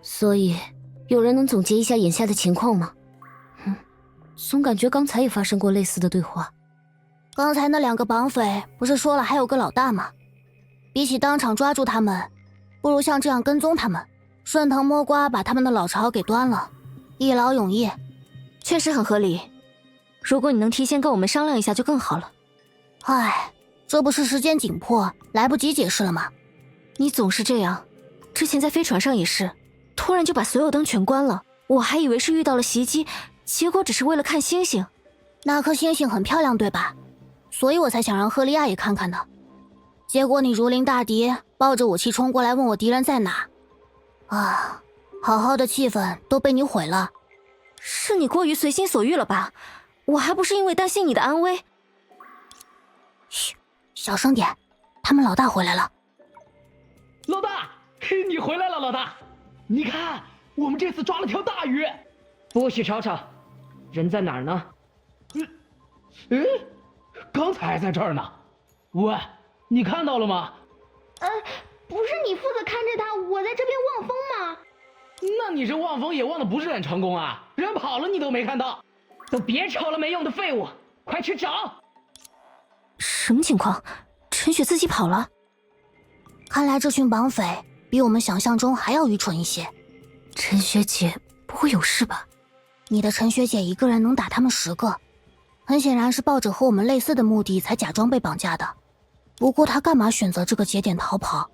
所以，有人能总结一下眼下的情况吗？总感觉刚才也发生过类似的对话。刚才那2个绑匪不是说了还有个老大吗？比起当场抓住他们，不如像这样跟踪他们，顺藤摸瓜把他们的老巢给端了，一劳永逸。确实很合理。如果你能提前跟我们商量一下就更好了。唉，这不是时间紧迫，来不及解释了吗？你总是这样，之前在飞船上也是，突然就把所有灯全关了，我还以为是遇到了袭击，结果只是为了看星星。那颗星星很漂亮，对吧？所以我才想让赫利亚也看看的。结果你如临大敌，抱着武器冲过来问我敌人在哪。啊，好好的气氛都被你毁了。是你过于随心所欲了吧？我还不是因为担心你的安危。嘘，小声点，他们老大回来了。老大，你回来了，老大！你看，我们这次抓了条大鱼。不许吵吵，人在哪儿呢？刚才在这儿呢。喂，你看到了吗？不是你负责看着他，我在这边望风吗？那你这望风也望的不是很成功啊，人跑了你都没看到。都别吵了，没用的废物，快去找！什么情况？陈雪自己跑了？看来这群绑匪比我们想象中还要愚蠢一些。陈学姐不会有事吧？你的陈学姐一个人能打他们10个，很显然是抱着和我们类似的目的才假装被绑架的。不过她干嘛选择这个节点逃跑？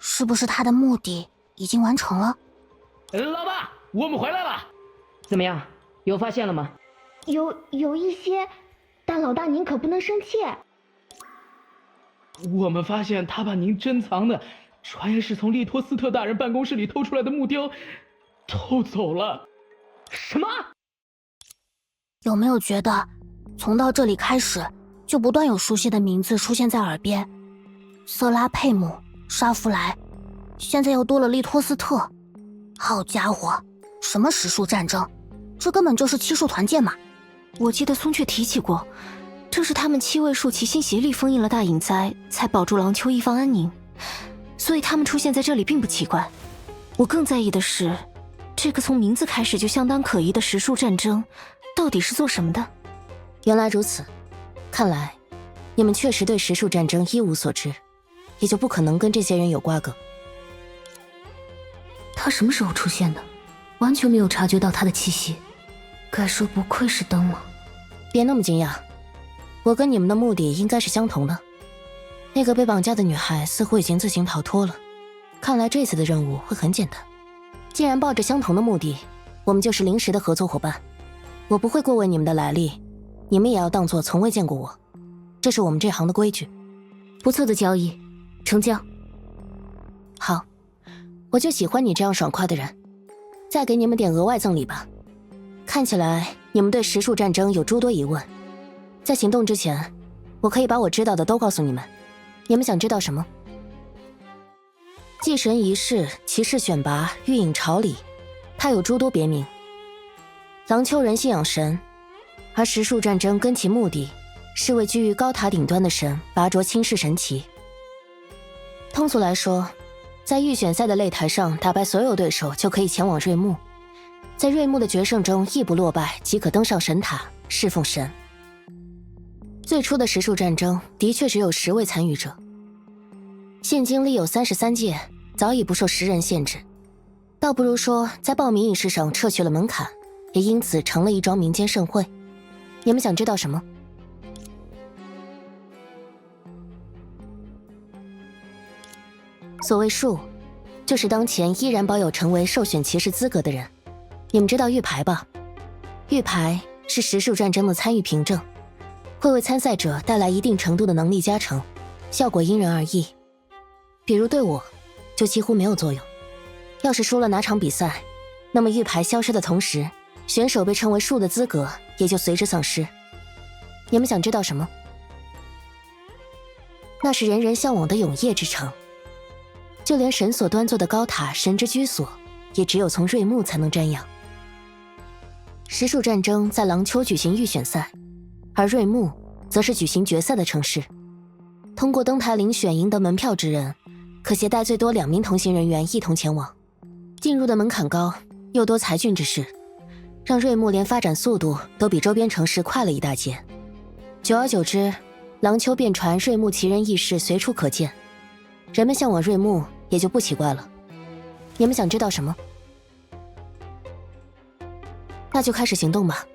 是不是她的目的已经完成了？老大，我们回来了。怎么样，有发现了吗？有一些，但老大您可不能生气。我们发现他把您珍藏的，传言是从利托斯特大人办公室里偷出来的木雕偷走了。什么？有没有觉得，从到这里开始，就不断有熟悉的名字出现在耳边？瑟拉佩姆、沙弗莱，现在又多了利托斯特。好家伙，什么实数战争，这根本就是七术团建嘛！我记得松雀提起过，正是他们7位数齐心协力封印了大隐灾，才保住廊丘一方安宁，所以他们出现在这里并不奇怪。我更在意的是，这个从名字开始就相当可疑的实数战争，到底是做什么的？原来如此，看来你们确实对实数战争一无所知，也就不可能跟这些人有瓜葛。他什么时候出现的？完全没有察觉到他的气息。该说不愧是灯了。别那么惊讶，我跟你们的目的应该是相同的。那个被绑架的女孩似乎已经自行逃脱了，看来这次的任务会很简单。既然抱着相同的目的，我们就是临时的合作伙伴。我不会过问你们的来历，你们也要当作从未见过我，这是我们这行的规矩。不错的交易，成交。好，我就喜欢你这样爽快的人。再给你们点额外赠礼吧。看起来你们对实数战争有诸多疑问，在行动之前，我可以把我知道的都告诉你们。你们想知道什么？祭神仪式、骑士选拔、御影朝礼，它有诸多别名。廊丘人信仰神，而实数战争根其目的是为居于高塔顶端的神拔擢轻视神旗。通俗来说，在预选赛的擂台上打败所有对手就可以前往瑞木，在瑞木的决胜中亦不落败即可登上神塔侍奉神。最初的实数战争的确只有10位参与者，现今历有33届，早已不受10人限制，倒不如说在报名仪式上撤去了门槛，也因此成了一桩民间盛会。你们想知道什么？所谓数，就是当前依然保有成为受选骑士资格的人。你们知道玉牌吧？玉牌是实数战争的参与凭证，会为参赛者带来一定程度的能力加成，效果因人而异。比如对我，就几乎没有作用。要是输了哪场比赛，那么玉牌消失的同时，选手被称为数的资格也就随之丧失。你们想知道什么？那是人人向往的永夜之城。就连神所端坐的高塔神之居所，也只有从瑞木才能瞻仰。实数战争在廊丘举行预选赛，而瑞木则是举行决赛的城市。通过登台遴选赢得门票之人，可携带最多2名同行人员一同前往。进入的门槛高，又多才俊之士，让瑞木连发展速度都比周边城市快了一大截。久而久之，廊丘便传瑞木奇人异事随处可见，人们向往瑞木也就不奇怪了。你们想知道什么？那就开始行动吧。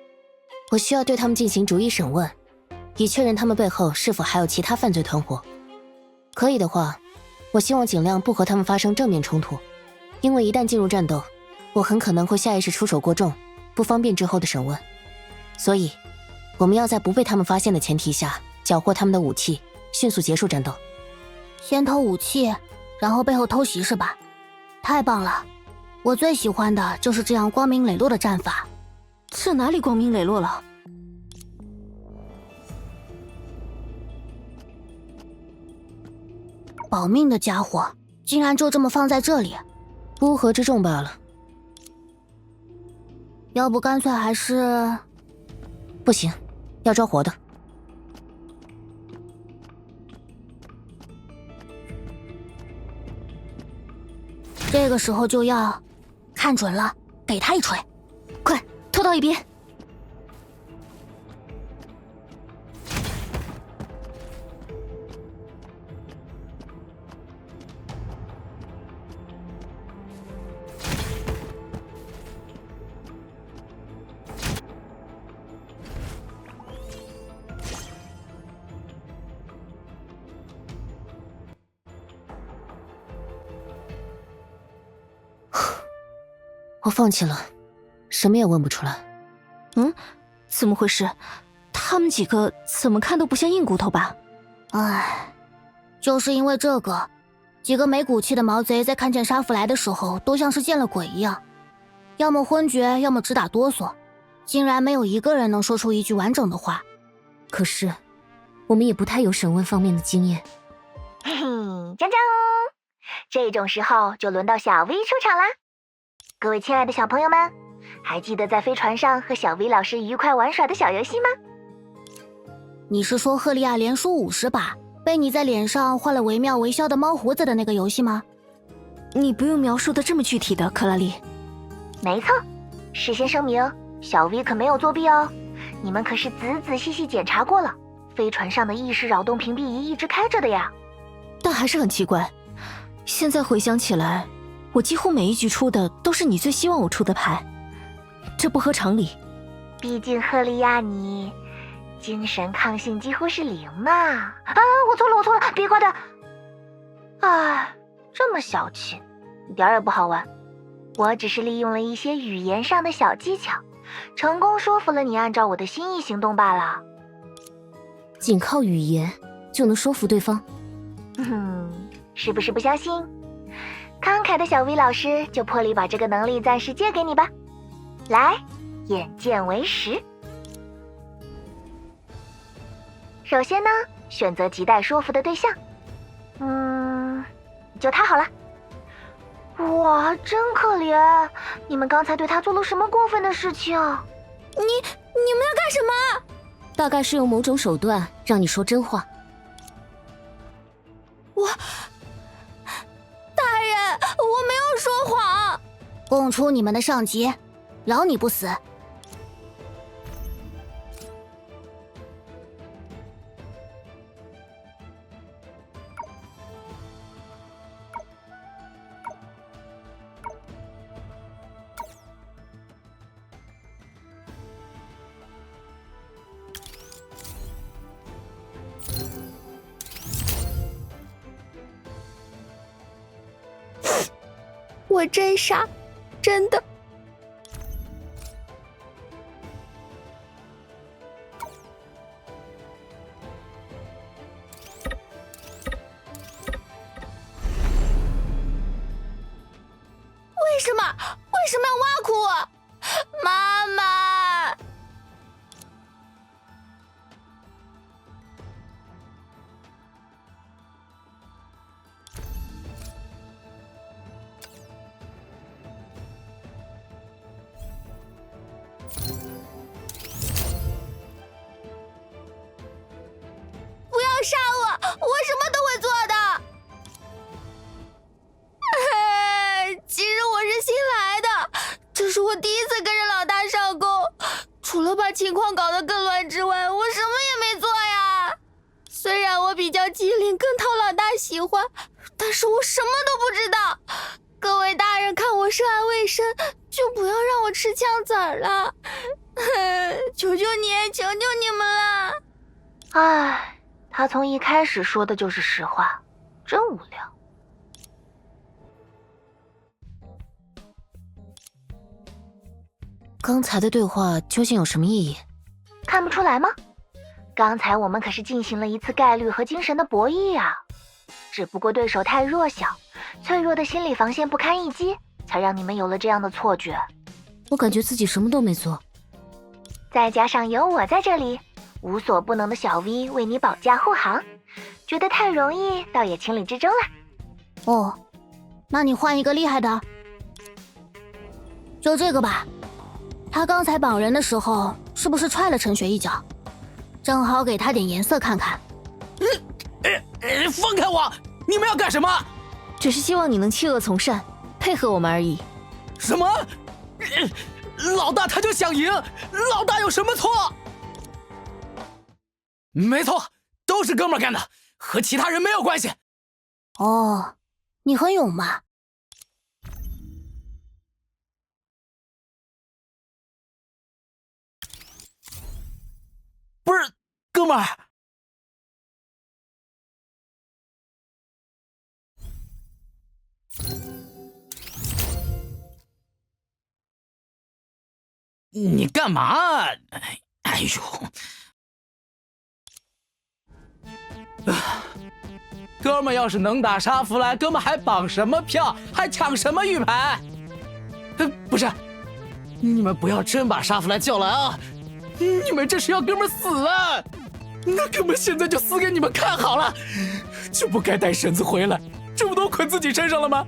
我需要对他们进行逐一审问，以确认他们背后是否还有其他犯罪团伙。可以的话，我希望尽量不和他们发生正面冲突，因为一旦进入战斗，我很可能会下意识出手过重，不方便之后的审问。所以，我们要在不被他们发现的前提下，缴获他们的武器，迅速结束战斗。先偷武器，然后背后偷袭是吧？太棒了，我最喜欢的就是这样光明磊落的战法。这哪里光明磊落了？保命的家伙，竟然就这么放在这里，乌合之众罢了。要不干脆还是……不行，要抓活的。这个时候就要看准了，给他一锤，快拖到一边。我放弃了，什么也问不出来。怎么回事？他们几个怎么看都不像硬骨头吧？唉，就是因为这个，几个没骨气的毛贼在看见沙弗来的时候，都像是见了鬼一样，要么昏厥，要么直打哆嗦，竟然没有一个人能说出一句完整的话。可是，我们也不太有审问方面的经验。嘿嘿，锵锵！这种时候就轮到小 V 出场啦！各位亲爱的小朋友们，还记得在飞船上和小 V 老师愉快玩耍的小游戏吗？你是说赫利亚连输50把，被你在脸上画了惟妙惟肖的猫胡子的那个游戏吗？你不用描述的这么具体的，克拉丽。没错，事先声明，小 V 可没有作弊哦，你们可是仔仔细细检查过了，飞船上的意识扰动屏蔽仪一直开着的呀。但还是很奇怪，现在回想起来，我几乎每一局出的都是你最希望我出的牌，这不合常理。毕竟赫利亚你精神抗性几乎是0嘛。啊，我错了，别怪他。哎，这么小气，一点也不好玩。我只是利用了一些语言上的小技巧，成功说服了你按照我的心意行动罢了。仅靠语言就能说服对方？是不是不相信？慷慨的小 V 老师就破例把这个能力暂时借给你吧。来，眼见为实。首先呢，选择亟待说服的对象。就他好了。哇，真可怜！你们刚才对他做了什么过分的事情？你们要干什么？大概是用某种手段让你说真话。大人，我没有说谎。供出你们的上级，饶你不死。我真傻，真的。为什么要挖苦我？妈妈！不要杀我，我什么都会做的。其实我是心把情况搞得更乱之外，我什么也没做呀。虽然我比较机灵，更讨老大喜欢，但是我什么都不知道。各位大人看我涉案未深，就不要让我吃枪子儿了。求求你，求求你们了！唉，他从一开始说的就是实话，真无聊。刚才的对话究竟有什么意义？看不出来吗？刚才我们可是进行了一次概率和精神的博弈啊！只不过对手太弱小，脆弱的心理防线不堪一击，才让你们有了这样的错觉。我感觉自己什么都没做。再加上有我在这里，无所不能的小 V 为你保驾护航，觉得太容易，倒也情理之中了。哦，那你换一个厉害的，就这个吧。他刚才绑人的时候，是不是踹了陈雪一脚？正好给他点颜色看看。放开我！你们要干什么？只是希望你能弃恶从善，配合我们而已。什么？老大他就想赢，老大有什么错？没错，都是哥们儿干的，和其他人没有关系。哦，你很勇嘛。不是，哥们儿。你干嘛？哎呦！哥们要是能打沙弗莱，哥们还绑什么票，还抢什么玉牌？不是，你们不要真把沙弗莱叫来啊！你们这是要哥们死啊！那哥们现在就死给你们看好了，就不该带绳子回来，这不都捆自己身上了吗？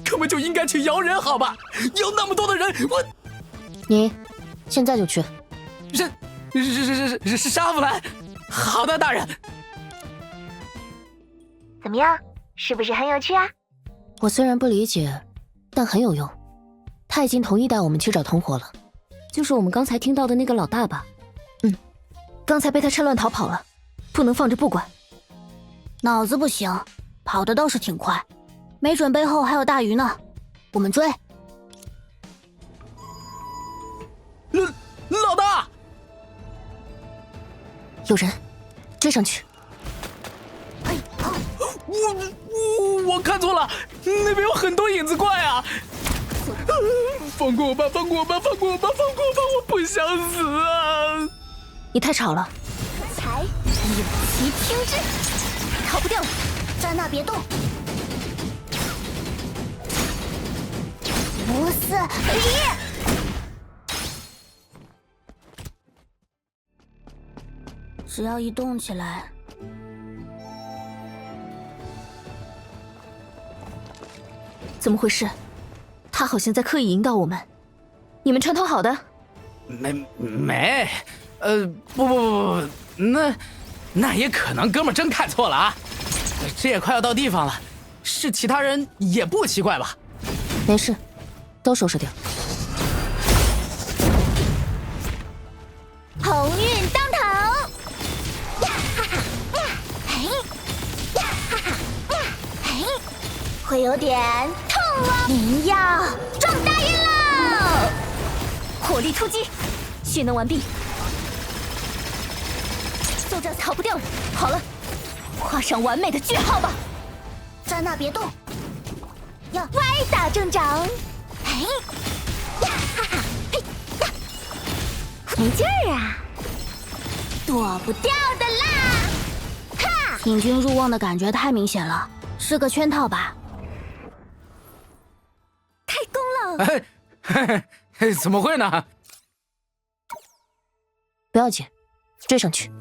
哥们就应该去摇人，好吧？有那么多的人，我你现在就去。是沙弗莱。好的，大人。怎么样，是不是很有趣啊？我虽然不理解，但很有用。他已经同意带我们去找同伙了，就是我们刚才听到的那个老大吧？刚才被他趁乱逃跑了，不能放着不管。脑子不行，跑的倒是挺快，没准背后还有大鱼呢。我们追。老大，有人，追上去。我看错了，那边有很多影子怪啊！放过我吧，放过我吧，放过我吧，放过我吧，我不想死啊！你太吵了。才有其听之，逃不掉了，在那别动。不是你，只要一动起来。怎么回事？他好像在刻意引导我们。你们串通好的？没，不，那也可能哥们真看错了啊。这也快要到地方了，是其他人也不奇怪吧？没事，都收拾掉。鸿运当头！会有点痛哦。您要撞大运喽！火力突击，蓄能完毕。就这逃不掉了。好了，画上完美的句号吧。在那别动。呀，歪打正着。没劲儿啊，躲不掉的啦！哈！引君入瓮的感觉太明显了，是个圈套吧？开工了！怎么会呢？不要紧，追上去。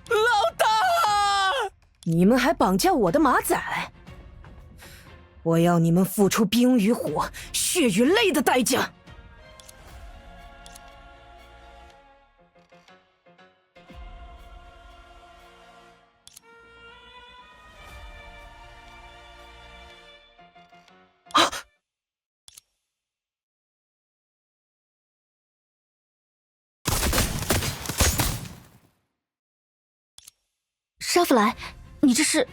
老大，你们还绑架我的马仔，我要你们付出冰与火、血与泪的代价！沙弗莱，你这是……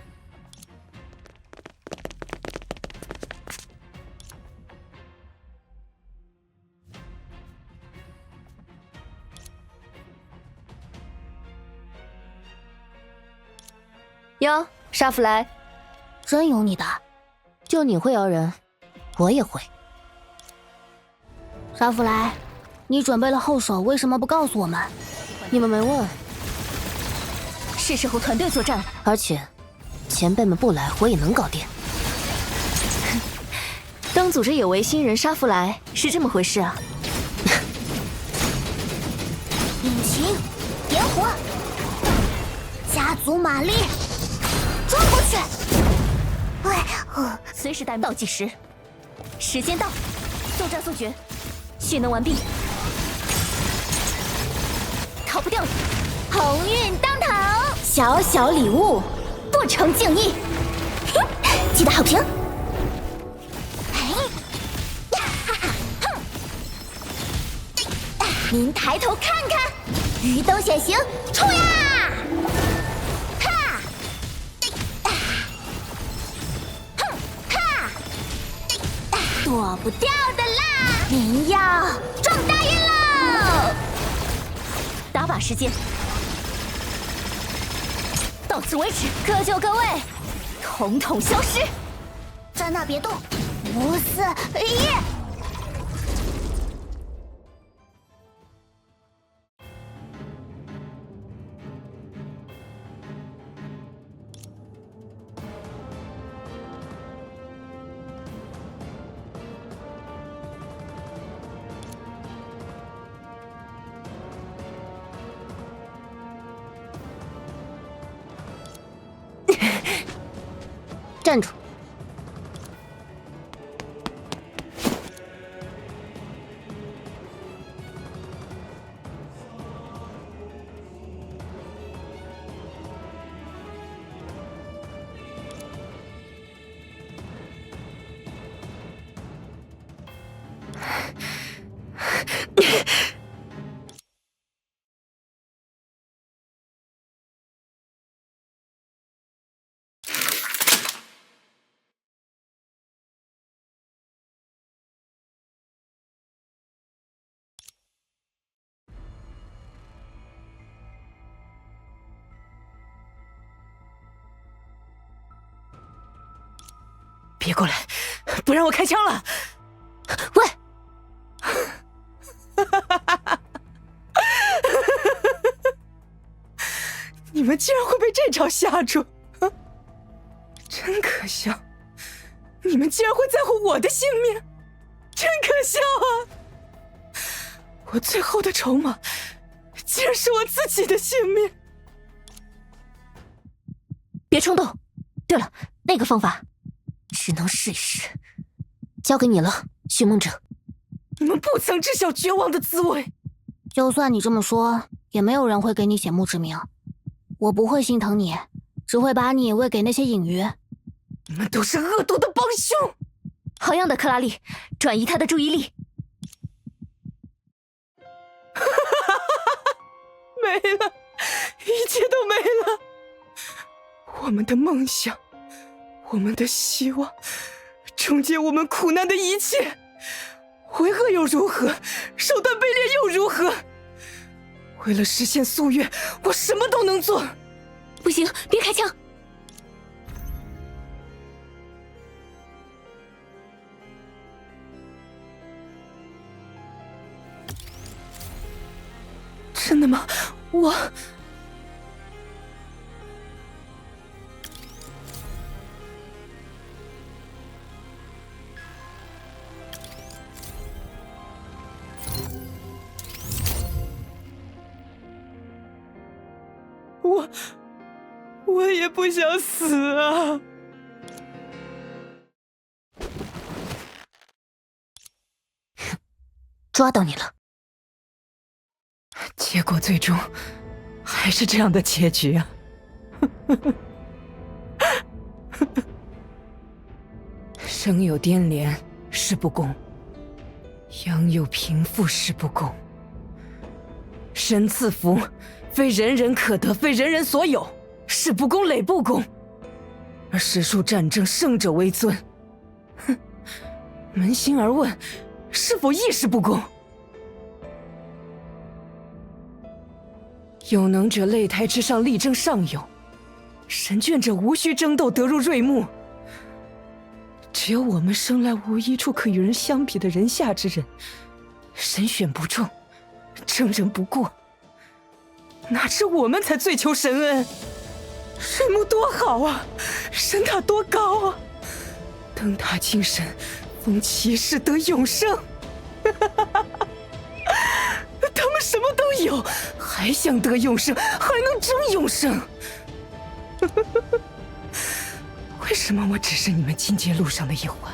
哟，沙弗莱，真有你的！就你会摇人，我也会。沙弗莱，你准备了后手，为什么不告诉我们？你们没问。是时候团队作战，而且前辈们不来，我也能搞定。当组织有为新人沙弗莱是这么回事啊？引擎，点火，加足马力，撞过去！随时待命倒计时，时间到，速战速决，蓄能完毕，逃不掉了！鸿运当头，小小礼物，不成敬意。记得好评。您抬头看看，鱼都显形，冲呀！哈！哼哈！躲不掉的啦！您要撞大运喽！打靶时间，到此为止，各就各位，统统消失。站那别动，5、4、1。站住！别过来，不让我开枪了！喂！你们竟然会被这招吓住，真可笑！你们竟然会在乎我的性命，真可笑啊！我最后的筹码，竟然是我自己的性命。别冲动。对了，那个方法只能试一试，交给你了，寻梦者。你们不曾知晓绝望的滋味。就算你这么说，也没有人会给你写墓志铭。我不会心疼你，只会把你喂给那些隐鱼。你们都是恶毒的帮凶！好样的，克拉丽，转移他的注意力。没了，一切都没了。我们的梦想，我们的希望，终结我们苦难的一切，为恶又如何？手段卑劣又如何？为了实现夙愿，我什么都能做。不行，别开枪！真的吗？我也不想死啊！抓到你了。结果最终还是这样的结局啊！生有颠连，事不公；养有贫富，事不公。神赐福，非人人可得，非人人所有。是不公累不公，而实数战争胜者为尊。哼，扪心而问，是否亦是不公？有能者擂台之上力争上游，神眷者无需争斗得入瑞幕。只有我们生来无一处可与人相比的人下之人，神选不中，争人不过。哪知我们才最求神恩，瑞幕多好啊，神塔多高啊，灯塔精神，封骑士得永生。他们什么都有，还想得永生，还能争永生？为什么我只是你们进阶路上的一环？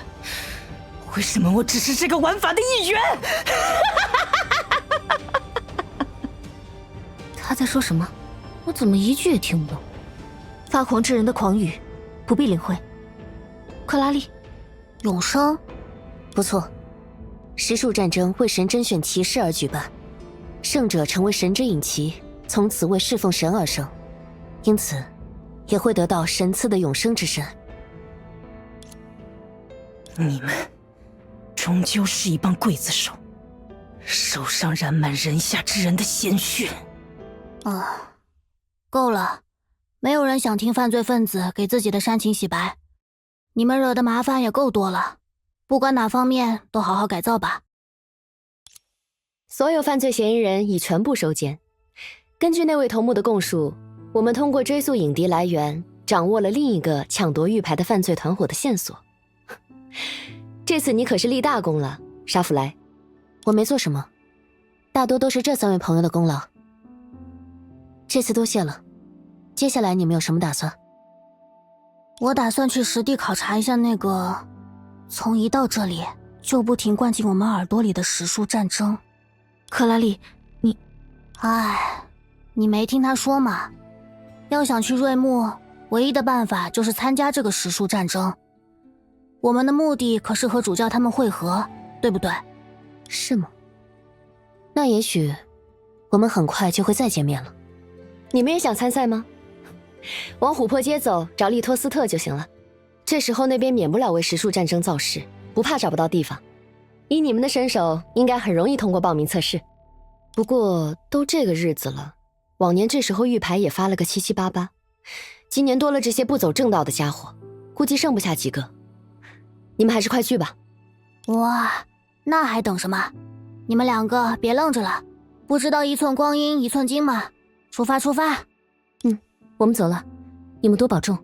为什么我只是这个玩法的一员？他在说什么？我怎么一句也听不懂？发狂之人的狂语，不必领会。克拉丽，永生，不错。实数战争为神甄选骑士而举办，胜者成为神之影骑，从此为侍奉神而生，因此也会得到神赐的永生之身。你们终究是一帮刽子手，手上染满人下之人的鲜血。够了，没有人想听犯罪分子给自己的煽情洗白，你们惹的麻烦也够多了，不管哪方面都好好改造吧。所有犯罪嫌疑人已全部收监。根据那位头目的供述，我们通过追溯影敌来源，掌握了另一个抢夺玉牌的犯罪团伙的线索。这次你可是立大功了，沙弗莱。我没做什么，大多都是这3位朋友的功劳。这次多谢了。接下来你们有什么打算？我打算去实地考察一下那个从一到这里就不停灌进我们耳朵里的实数战争。克拉丽，你……你没听他说吗？要想去瑞幕，唯一的办法就是参加这个实数战争。我们的目的可是和主教他们会合，对不对？是吗？那也许我们很快就会再见面了。你们也想参赛吗？往琥珀街走，找利托斯特就行了。这时候那边免不了为实数战争造势，不怕找不到地方。以你们的身手，应该很容易通过报名测试。不过都这个日子了，往年这时候玉牌也发了个七七八八，今年多了这些不走正道的家伙，估计剩不下几个。你们还是快去吧。哇，那还等什么？你们2个别愣着了，不知道1寸光阴1寸金吗？出发出发。我们走了，你们多保重。